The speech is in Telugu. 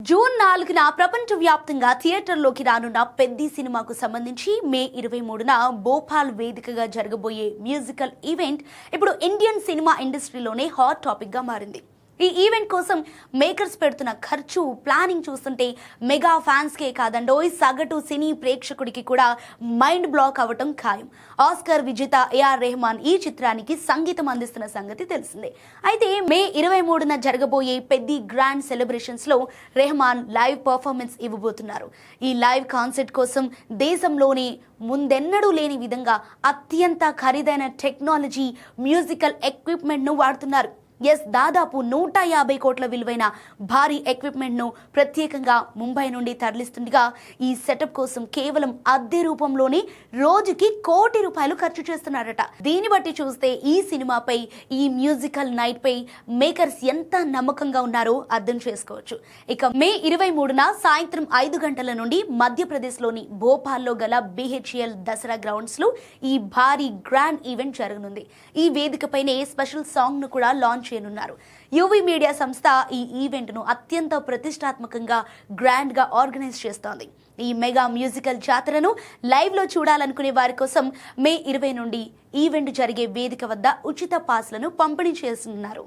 జూన్ 4న ప్రపంచవ్యాప్తంగా థియేటర్లోకి రానున్న పెద్ది సినిమాకు సంబంధించి మే 23న భోపాల్ వేదికగా జరగబోయే మ్యూజికల్ ఈవెంట్ ఇప్పుడు ఇండియన్ సినిమా ఇండస్ట్రీలోనే హాట్ టాపిక్ గా మారింది. ఈ ఈవెంట్ కోసం మేకర్స్ పెడుతున్న ఖర్చు, ప్లానింగ్ చూస్తుంటే మెగా ఫ్యాన్స్కే కాదండోయ్, సగటు సినీ ప్రేక్షకుడికి కూడా మైండ్ బ్లాక్ అవ్వటం ఖాయం. ఆస్కార్ విజేత ఏఆర్ రెహమాన్ ఈ చిత్రానికి సంగీతం అందిస్తున్న సంగతి తెలిసిందే. అయితే మే 23న జరగబోయే పెద్ది గ్రాండ్ సెలబ్రేషన్స్ లో రెహమాన్ లైవ్ పర్ఫార్మెన్స్ ఇవ్వబోతున్నారు. ఈ లైవ్ కాన్సర్ట్ కోసం దేశంలోనే ముందెన్నడూ లేని విధంగా అత్యంత ఖరీదైన టెక్నాలజీ, మ్యూజికల్ ఎక్విప్మెంట్ ను వాడుతున్నారు. దాదాపు 150 కోట్ల విలువైన భారీ ఎక్విప్మెంట్ ను ప్రత్యేకంగా ముంబై నుండి తరలిస్తుండగా ఈ సెటప్ కోసం కేవలం అద్దె రూపంలోనే రోజుకి ₹1 కోటి ఖర్చు చేస్తున్నారట. దీన్ని బట్టి చూస్తే ఈ సినిమాపై, ఈ మ్యూజికల్ నైట్ పై మేకర్స్ ఎంత నమ్మకంగా ఉన్నారో అర్థం చేసుకోవచ్చు. ఇక మే 23న సాయంత్రం 5 గంటల నుండి మధ్యప్రదేశ్లోని భోపాల్లో గల BHEL దసరా గ్రౌండ్స్ లో ఈ భారీ గ్రాండ్ ఈవెంట్ జరగనుంది. ఈ వేదికపైనే స్పెషల్ సాంగ్ ను కూడా లాంచ్ చేయనున్నారు. యువి మీడియా సంస్థ ఈ ఈవెంట్ ను అత్యంత ప్రతిష్టాత్మకంగా, గ్రాండ్ గా ఆర్గనైజ్ చేస్తోంది. ఈ మెగా మ్యూజికల్ జాతరను లైవ్ లో చూడాలనుకునే వారి కోసం మే 20 నుండి ఈవెంట్ జరిగే వేదిక వద్ద ఉచిత పాస్లను పంపిణీ చేస్తున్నారు.